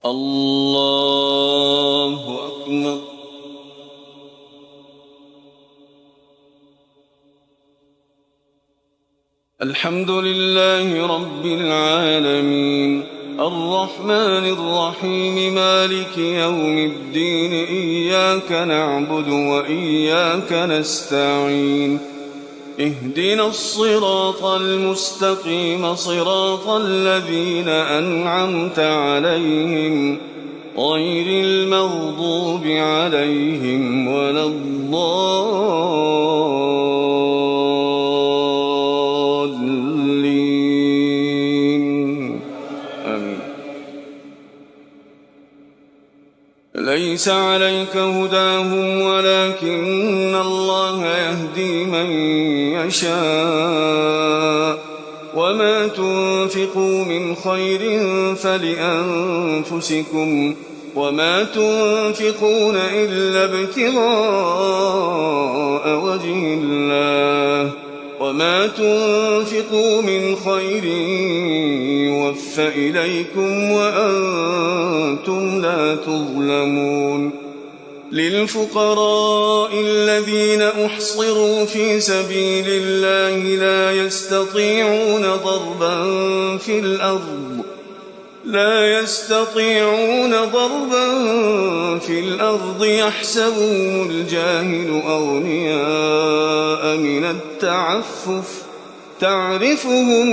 الله أكبر. الحمد لله رب العالمين الرحمن الرحيم مالك يوم الدين إياك نعبد وإياك نستعين اهدنا الصراط المستقيم صراط الذين أنعمت عليهم غير المغضوب عليهم ولا الضالين آمين. ليس عليك هداهم ولكن الله يهدي من يشاء وما تنفقوا من خير فلأنفسكم وما تنفقون إلا ابتغاء وجه الله وما تنفقوا من خير يوفى إليكم وأنتم لا تظلمون. للفقراء الذين أحصروا في سبيل الله لا يستطيعون ضربا في الأرض يحسبهم الجاهل أغنياء من التعفف تعرفهم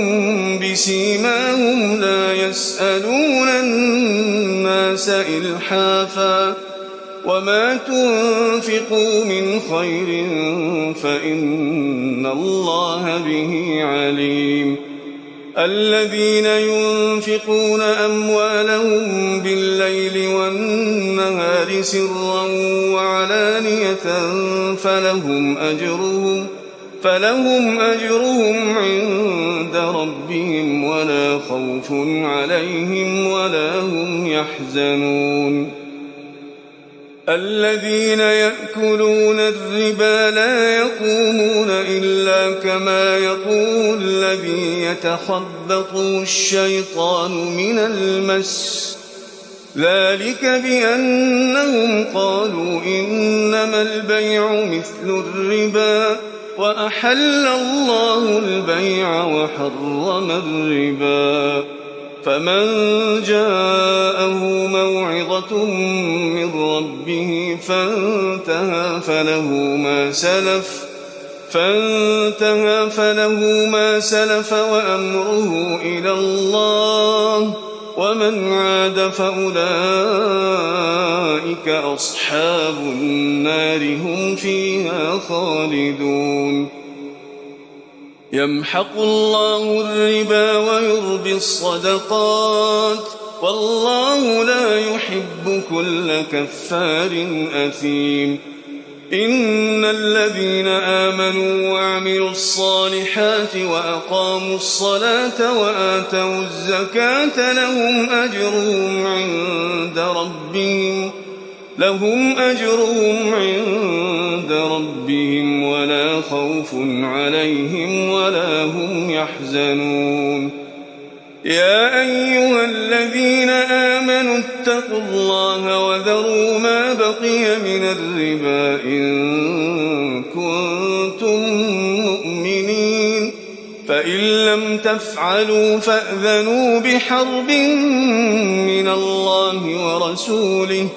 بسيماهم لا يسألون الناس إلحافا وما تنفقوا من خير فإن الله به عليم. الذين ينفقون أموالهم بالليل والنهار سرا وعلانية فلهم أجرهم عند ربهم ولا خوف عليهم ولا هم يحزنون. الذين يأكلون الربا لا يقومون إلا كما يقوم الذي يتخبطه الشيطان من المس ذلك بأنهم قالوا إنما البيع مثل الربا وأحل الله البيع وحرم الربا. فمن جاءه موعظة من ربه فانتهى فله ما سلف وأمره إلى الله ومن عاد فأولئك أصحاب النار هم فيها خالدون. يمحق الله الربا ويربي الصدقات والله لا يحب كل كفار أثيم. إن الذين آمنوا وعملوا الصالحات وأقاموا الصلاة وآتوا الزكاة لهم أجرهم عند ربهم ولا خوف عليهم ولا هم يحزنون. يا أيها الذين آمنوا اتقوا الله وذروا ما بقي من الربا إن كنتم مؤمنين فإن لم تفعلوا فأذنوا بحرب من الله ورسوله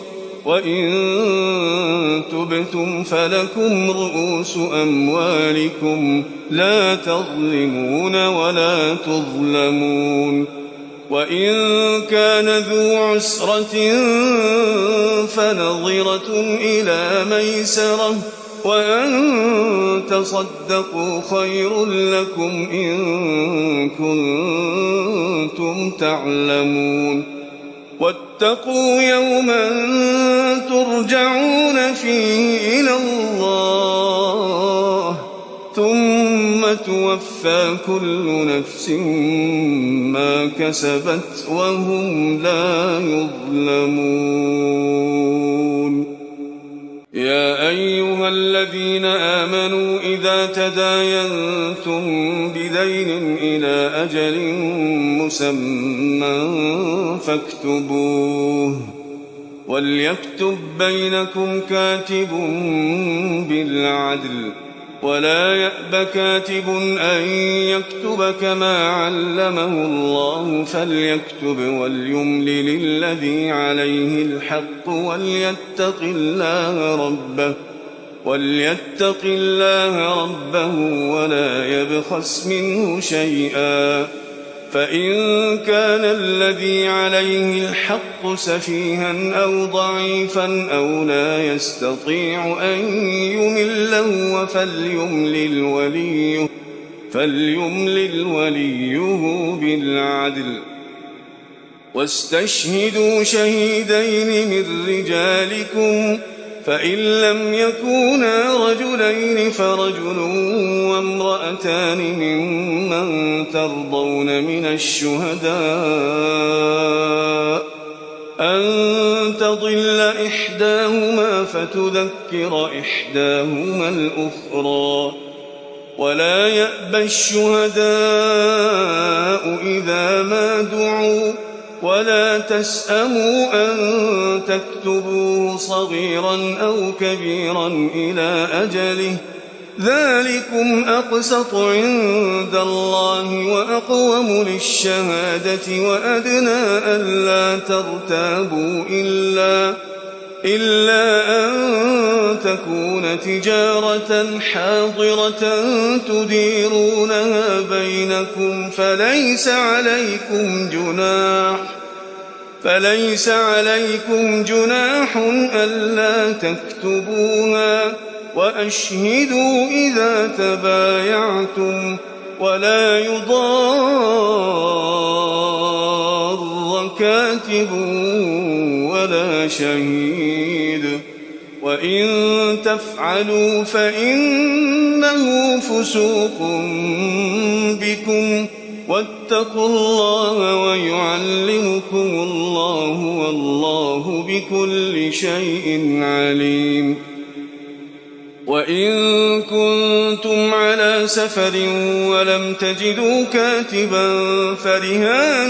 وإن تبتم فلكم رؤوس أموالكم لا تظلمون ولا تظلمون. وإن كان ذو عسرة فنظرة إلى ميسرة وأن تصدقوا خير لكم إن كنتم تعلمون. واتقوا يوما ترجعون فيه إلى الله ثم توفى كل نفس ما كسبت وهم لا يظلمون. يا أيها الذين آمنوا إذا إذا تداينتم بدين إلى أجل مسمى فاكتبوه وليكتب بينكم كاتب بالعدل ولا يأب كاتب أن يكتب كما علمه الله فليكتب وليملل الذي عليه الحق وليتق الله ربه ولا يبخس منه شيئا فإن كان الذي عليه الحق سفيها أو ضعيفا أو لا يستطيع أن يمله فليملل وليه بالعدل واستشهدوا شهيدين من رجالكم فإن لم يكونا رجلين فرجل وامرأتان ممن ترضون من الشهداء أن تضل إحداهما فتذكر إحداهما الأخرى ولا يأبى الشهداء إذا ما دعوا ولا تسأموا أن تكتبوه صغيرا أو كبيرا إلى أجله ذلكم أقسط عند الله وأقوم للشهادة وأدنى ألا ترتابوا إلا أن تكون تجارة حاضرة تديرونها بينكم فليس عليكم جناح ألا تكتبوها وأشهدوا إذا تبايعتم ولا يضار كاتب ولا شهيد وإن تفعلوا فإنه فسوق بكم واتقوا الله ويعلمكم الله والله بكل شيء عليم وإن كنتم على سفر ولم تجدوا كاتبا فرهان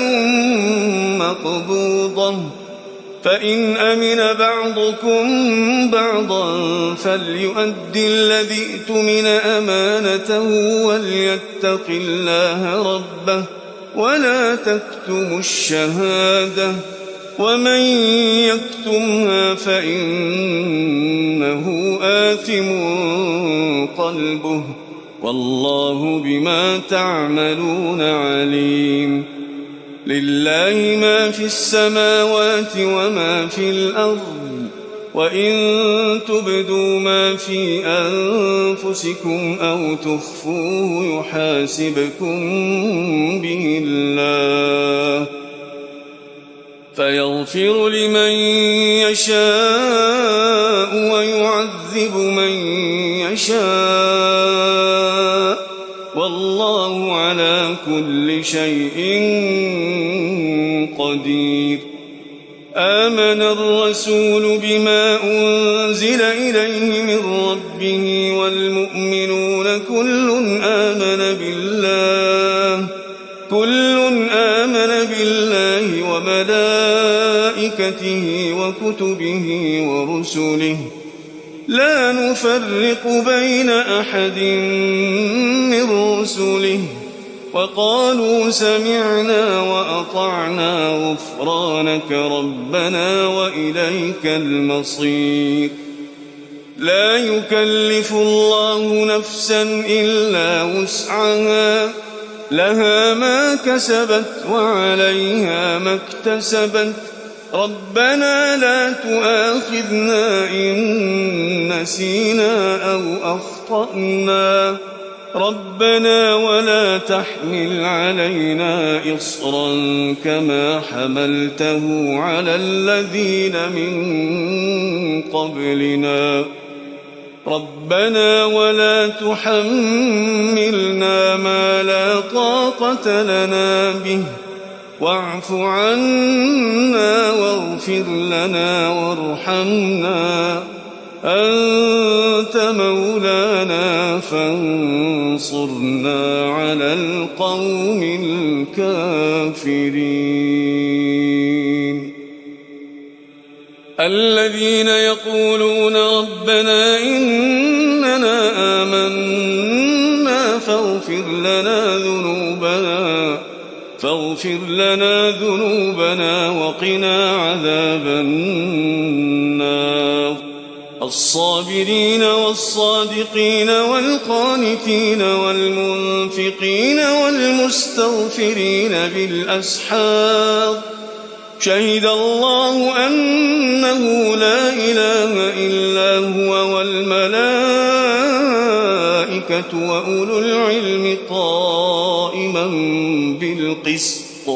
مقبوضة فإن أمن بعضكم بعضا فليؤدي الذي اؤتمن أمانته وليتق الله ربه ولا تكتموا الشهادة ومن يكتمها فإنه آثم قلبه والله بما تعملون عليم لله ما في السماوات وما في الأرض وإن تبدوا ما في أنفسكم أو تخفوه يحاسبكم به الله فيغفر لمن يشاء ويعذب من يشاء والله على كل شيء قدير آمن الرسول بما أنزل إليه من ربه والمؤمنون كل آمن بالله وملائكته وكتبه ورسله لا نفرق بين أحد من رسله وقالوا سمعنا وأطعنا غفرانك ربنا وإليك المصير لا يكلف الله نفسا إلا وسعها لها ما كسبت وعليها ما اكتسبت ربنا لا تؤاخذنا إن نسينا أو أخطأنا ربنا ولا تحمل علينا إصرا كما حملته على الذين من قبلنا ربنا ولا تحملنا ما لا طاقة لنا به واعف عنا واغفر لنا وارحمنا أنت مولانا فانصرنا على القوم الكافرين. الذين يقولون ربنا إننا آمنا فاغفر لنا ذنوبنا وقنا عذاب النار. الصابرين والصادقين والقانتين والمنفقين والمستغفرين بالأسحار. شهد الله أنه لا إله إلا هو والملائكة وأولو العلم قائما بالقسط.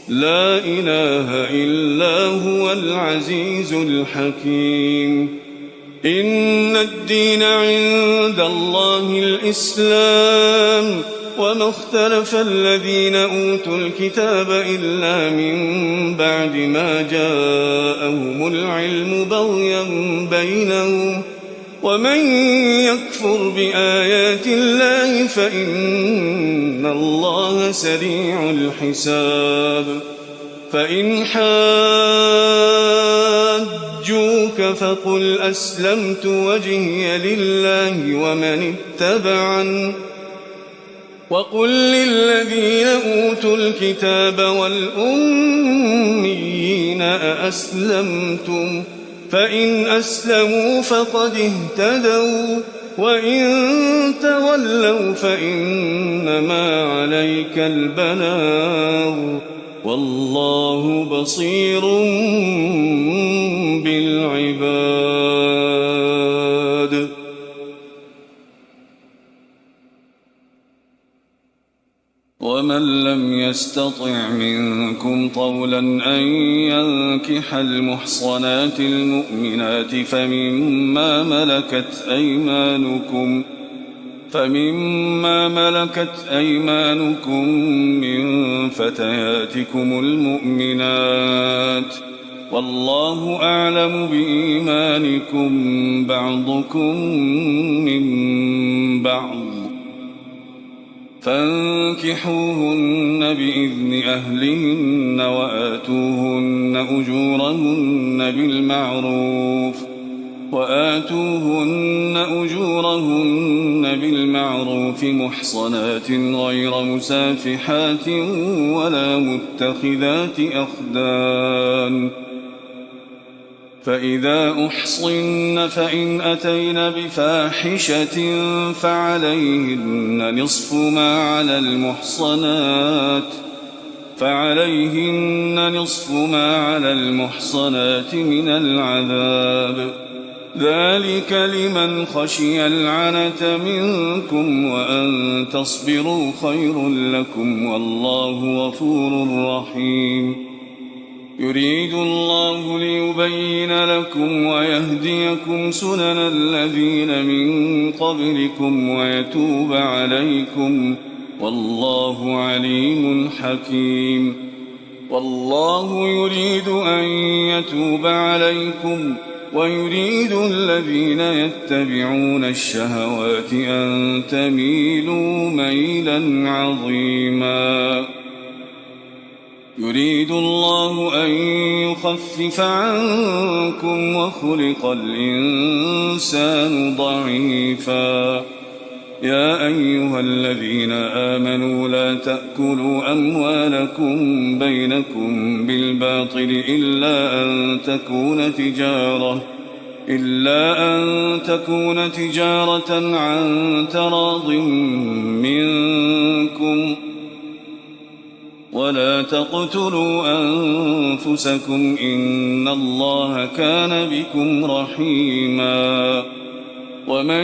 لا إله إلا هو العزيز الحكيم. إن الدين عند الله الإسلام وما اختلف الذين أوتوا الكتاب إلا من بعد ما جاءهم العلم بغيا بينهم ومن يكفر بآيات الله فإن الله سريع الحساب. فإن حاجوك فقل أسلمت وجهي لله ومن اتبعني وقل للذين أوتوا الكتاب والأميين أأسلمتم فإن أسلموا فقد اهتدوا وإن تولوا فإنما عليك البلاغ والله بصير بالعباد. ومن لم يستطع منكم طولا أن ينكح المحصنات المؤمنات فمما ملكت أيمانكم من فتياتكم المؤمنات والله أعلم بإيمانكم بعضكم من بعض فانكحوهن بإذن أهلهن وآتوهن أجورهن بالمعروف محصنات غير مسافحات ولا متخذات أخدان. فإذا أحصن فإن أتين بفاحشة فعليهن نصف ما على المحصنات من العذاب ذلك لمن خشي العنة منكم وأن تصبروا خير لكم والله غفور رحيم. يريد الله ليبين لكم ويهديكم سنن الذين من قبلكم ويتوب عليكم والله عليم حكيم. والله يريد أن يتوب عليكم ويريد الذين يتبعون الشهوات أن تميلوا ميلا عظيما. يريد الله أن يخفف عنكم وخلق الإنسان ضعيفا. يا أيها الذين آمنوا لا تأكلوا أموالكم بينكم بالباطل إلا أن تكون تجارة عن تراض منكم ولا تقتلوا أنفسكم إن الله كان بكم رحيما. ومن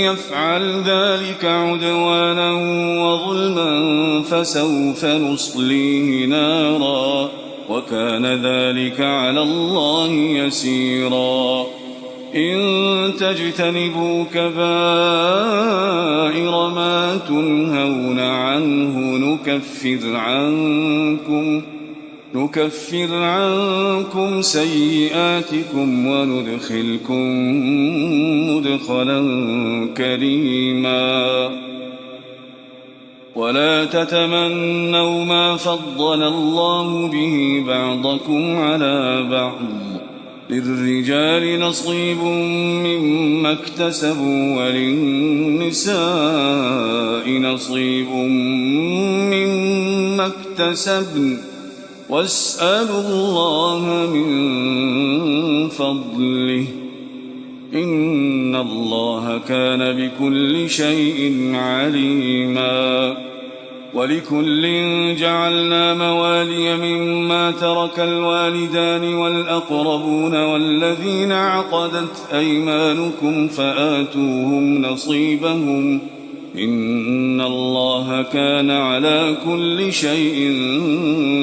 يفعل ذلك عدوانا وظلما فسوف نصليه نارا وكان ذلك على الله يسيرا. إن تجتنبوا كبائر نكفر عنكم سيئاتكم وندخلكم مدخلا كريما ولا تتمنوا ما فضل الله به بعضكم على بعض للرجال نصيب مما اكتسبوا وللنساء نصيب مما اكتسبن واسألوا الله من فضله إن الله كان بكل شيء عليما ولكل جعلنا موالي مما ترك الوالدان والأقربون والذين عقدت أيمانكم فآتوهم نصيبهم إن الله كان على كل شيء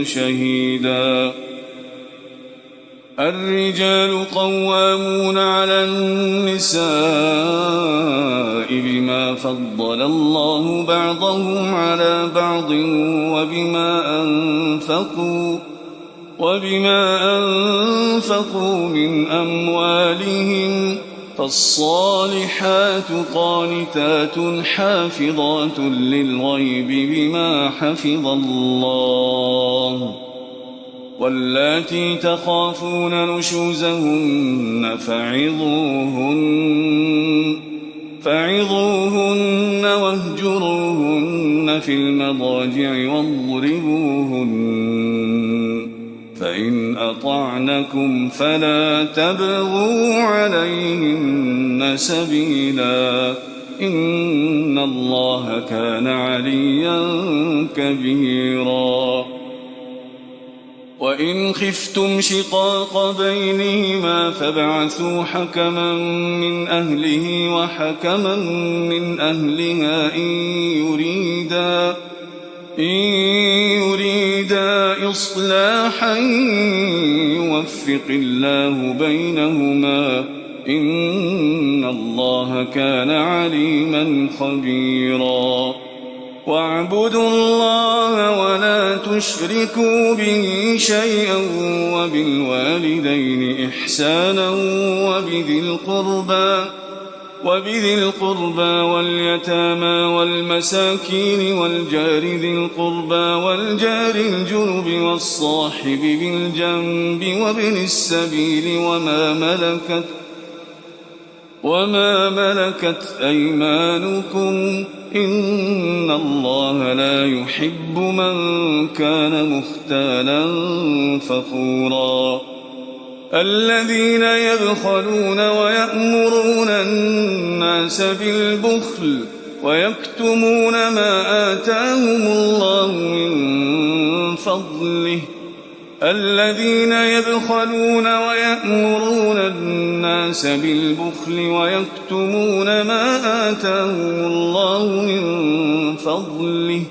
شهيدا الرجال قوامون على النساء بما فضل الله بعضهم على بعض وبما أنفقوا من أموالهم فالصالحات قانتات حافظات للغيب بما حفظ الله واللاتي تخافون نشوزهن فعظوهن واهجروهن في المضاجع واضربوهن فإن أطعنكم فلا تبغوا عليهن سبيلا إن الله كان عليا كبيرا وإن خفتم شقاق بينهما فابعثوا حكما من أهله وحكما من أهلها إن يريدا إصلاحا يوفق الله بينهما إن الله كان عليما خبيرا واعبدوا الله ولا تشركوا به شيئا وبالوالدين إحسانا وبذي القربى واليتامى والمساكين والجار ذي القربى والجار الجنب والصاحب بالجنب وابن السبيل وما ملكت أيمانكم إن الله لا يحب من كان مختالا فخورا الذين يبخلون ويأمرون الناس بالبخل ويكتمون ما آتاهم الله من فضله الذين يبخلون ويأمرون الناس بالبخل ويكتمون ما آتاهم الله من فضله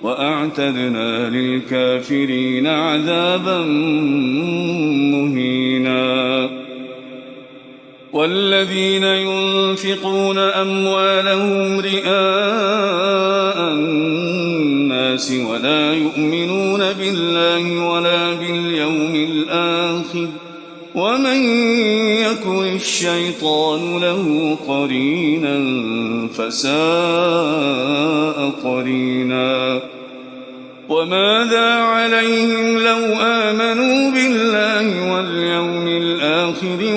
وأعتدنا للكافرين عذابا مهينا والذين ينفقون أموالهم رئاء الناس ولا يؤمنون بالله ولا باليوم الآخر ومن يكن الشيطان له قرينا فساء قرينا وماذا عليهم لو آمنوا بالله واليوم الآخر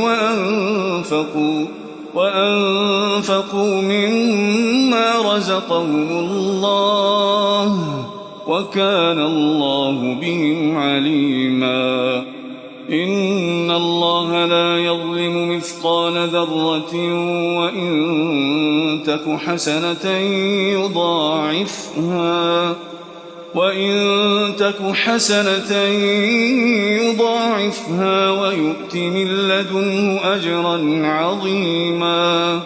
وأنفقوا مما رزقهم الله وكان الله بهم عليما إن الله لا يظلم مثقال ذرة وإن تك حسنة يضاعفها ويؤت من لدنه أجرا عظيما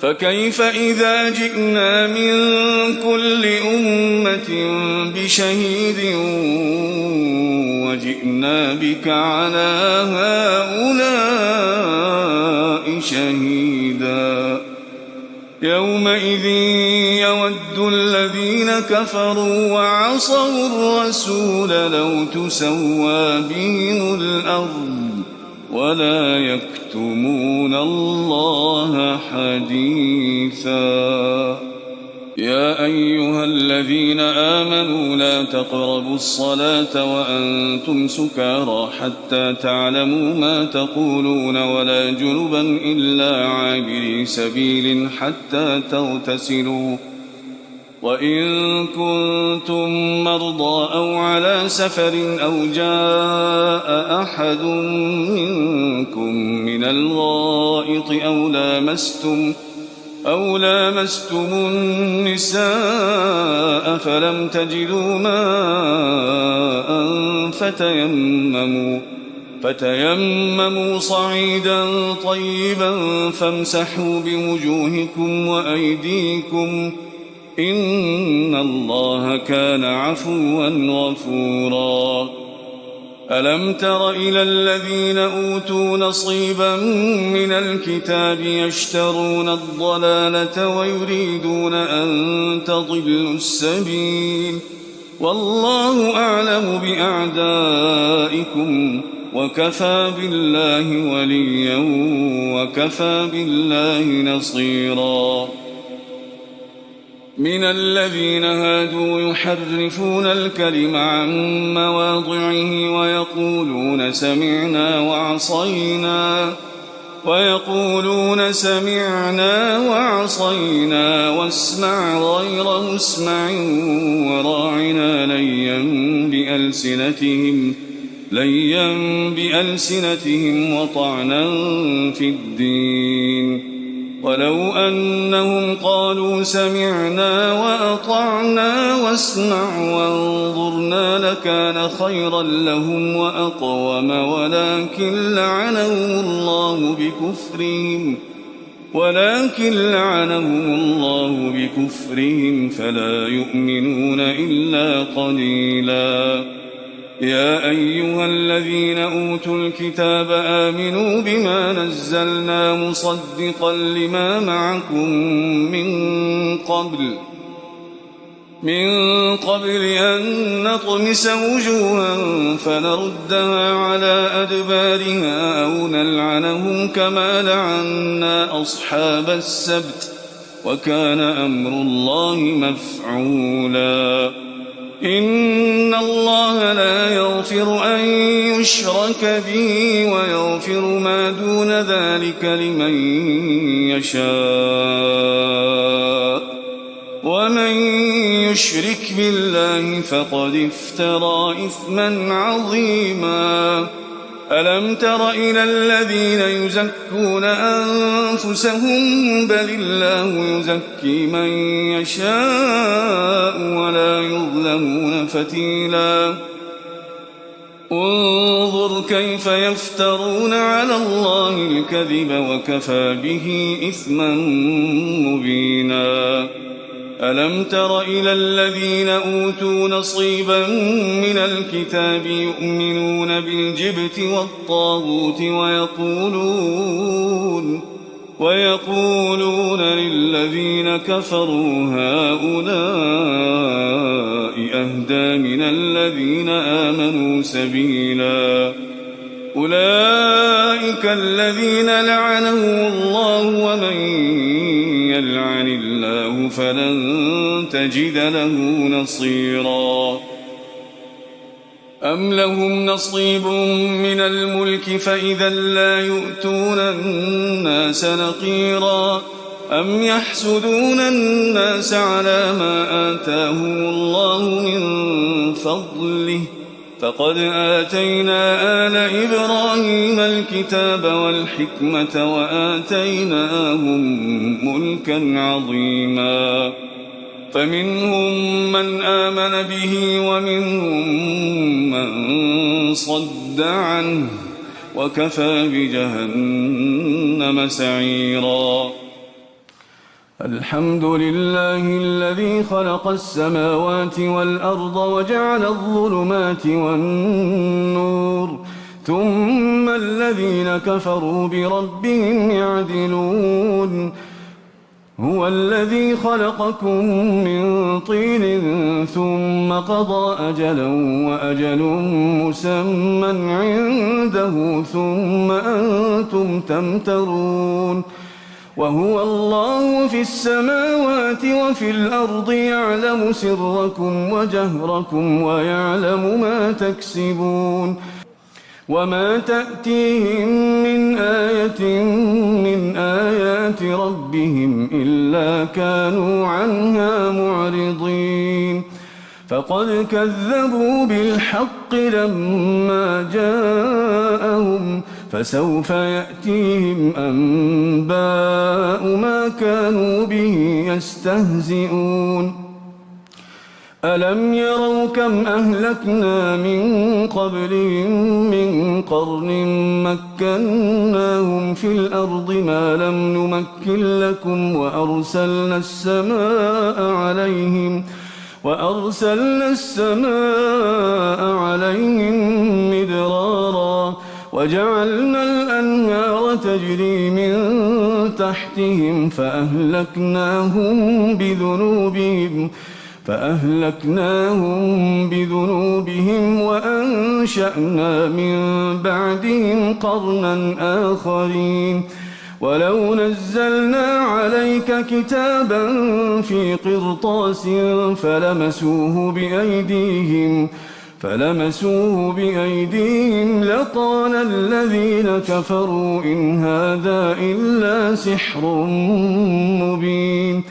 فكيف إذا جئنا من كل أمة بشهيد وجئنا بك على هؤلاء شهيدا يومئذ يود الذين كفروا وعصوا الرسول لو تسوى بهم الأرض ولا يكتمون الله حديثا. يا أيها الذين آمنوا لا تقربوا الصلاة وأنتم سكارى حتى تعلموا ما تقولون ولا جنبا إلا عابري سبيل حتى تغتسلوا، وإن كنتم مرضى أو على سفر أو جاء أحد منكم من الغائط أو لامستم النساء فلم تجدوا ماء فتيمموا صعيدا طيبا فامسحوا بوجوهكم وأيديكم إن الله كان عفوا غفورا. ألم تر إلى الذين أوتوا نصيبا من الكتاب يشترون الضلالة ويريدون أن تضلوا السبيل، والله أعلم بأعدائكم وكفى بالله وليا وكفى بالله نصيرا. من الذين هادوا يحرفون الكلم عن مواضعه ويقولون سمعنا وعصينا واسمع غير مسمع وراعنا ليا بألسنتهم وطعنا في الدين، ولو أنهم قالوا سمعنا وأطعنا واسمع وانظرنا لكان خيرا لهم وأقوم ولكن لعنهم الله بكفرهم فلا يؤمنون إلا قليلا. يا أيها الذين أوتوا الكتاب آمنوا بما نزلنا مصدقا لما معكم من قبل أن نطمس وجوها فنردها على أدبارها أو نلعنهم كما لعنا أصحاب السبت وكان أمر الله مفعولا. إن الله لا يغفر أن يشرك به ويغفر ما دون ذلك لمن يشاء، ومن يشرك بالله فقد افترى إثما عظيما. ألم تر إلى الذين يزكون أنفسهم بل الله يزكي من يشاء ولا يظلمون فتيلا. انظر كيف يفترون على الله الكذب وكفى به إثما مبينا. ألم تر إلى الذين أوتوا نصيبا من الكتاب يؤمنون بالجبت والطاغوت ويقولون للذين كفروا هؤلاء أهدى من الذين آمنوا سبيلا. أولئك الذين لعنهم الله ومن يلعن الله فلن تجد له نصيرا. أم لهم نصيب من الملك فإذا لا يؤتون الناس نقيرا أم يحسدون الناس على ما آتاهم الله من فضله فقد آتينا آل إبراهيم الكتاب والحكمة وآتيناهم ملكا عظيما. فمنهم من آمن به ومنهم من صد عنه وكفى بجهنم سعيرا. الحمد لله الذي خلق السماوات والأرض وجعل الظلمات والنور ثم الذين كفروا بربهم يعدلون. هو الذي خلقكم من طين ثم قضى أجلا وأجل مسمى عنده ثم أنتم تمترون وهو الله في السماوات وفي الأرض يعلم سركم وجهركم ويعلم ما تكسبون وما تأتيهم من آية من آيات ربهم إلا كانوا عنها معرضين فقد كذبوا بالحق لما جاءهم فسوف يأتيهم أنباء ما كانوا به يستهزئون ألم يروا كم أهلكنا من قبلهم من قرن مكناهم في الأرض ما لم نمكن لكم وأرسلنا السماء عليهم مدرارا وجعلنا الأنهار تجري من تحتهم فأهلكناهم بذنوبهم وأنشأنا من بعدهم قرنا آخرين ولو نزلنا عليك كتابا في قرطاس فلمسوه بأيديهم لقال الذين كفروا إن هذا إلا سحر مبين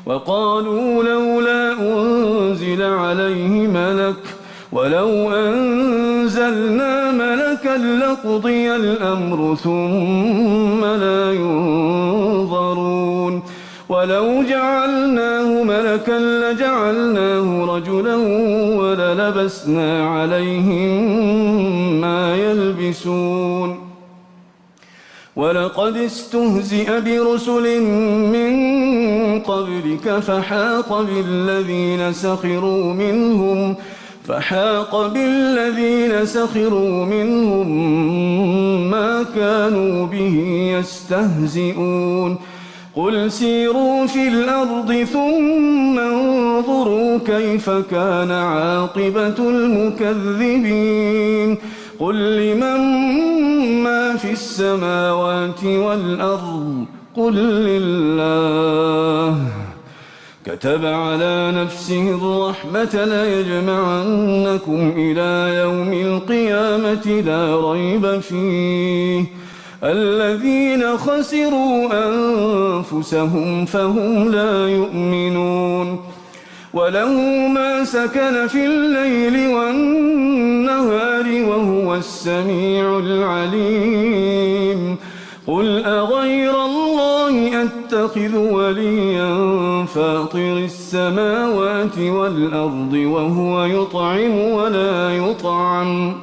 وقالوا لولا أنزل عليه ملك ولو أنزلنا ملكا لقضي الأمر ثم لا ينظرون ولو جعلناه ملكا لجعلناه رجلا وللبسنا عليهم ما يلبسون ولقد استهزئ برسل من قبلك فحاق بالذين سخروا منهم ما كانوا به يستهزئون قل سيروا في الأرض ثم انظروا كيف كان عاقبة المكذبين قل لمن ما في السماوات والأرض قل لله كتب على نفسه الرحمة ليجمعنكم إلى يوم القيامة لا ريب فيه الذين خسروا أنفسهم فهم لا يؤمنون وله ما سكن في الليل والنهار وهو السميع العليم قل أغير الله أتخذ وليا فاطر السماوات والأرض وهو يطعم ولا يطعم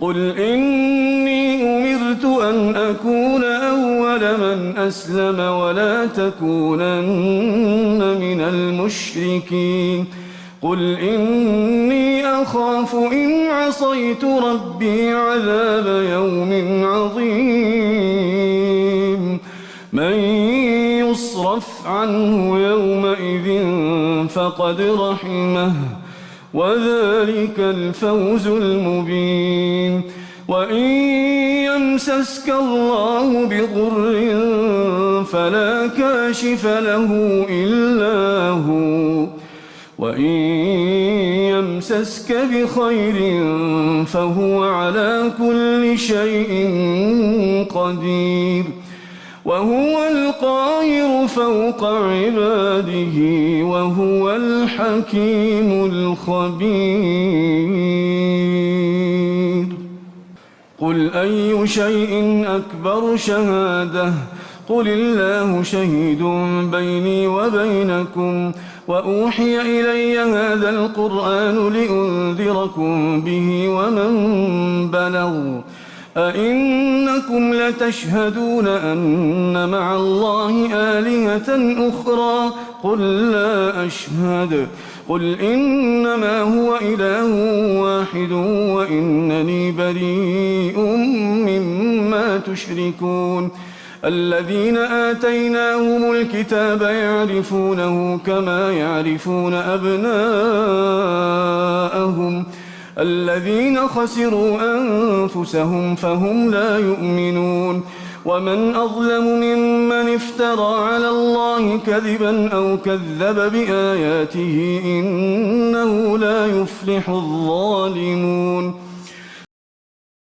قل إني أمرت أن أكون أول من أسلم ولا تكونن من المشركين قل إني أخاف إن عصيت ربي عذاب يوم عظيم من يصرف عنه يومئذ فقد رحمه وذلك الفوز المبين وإن يمسسك الله بضر فلا كاشف له إلا هو وإن يمسسك بخير فهو على كل شيء قدير وهو القاهر فوق عباده وهو الحكيم الخبير قل أي شيء أكبر شهادة قل الله شهيد بيني وبينكم وأوحي إلي هذا القرآن لأنذركم به ومن بلغ أئنكم لتشهدون أن مع الله آلهة أخرى قل لا أشهد قل إنما هو إله واحد وإنني بريء مما تشركون الذين آتيناهم الكتاب يعرفونه كما يعرفون أبناءهم الذين خسروا أنفسهم فهم لا يؤمنون ومن أظلم ممن افترى على الله كذبا أو كذب بآياته إنه لا يفلح الظالمون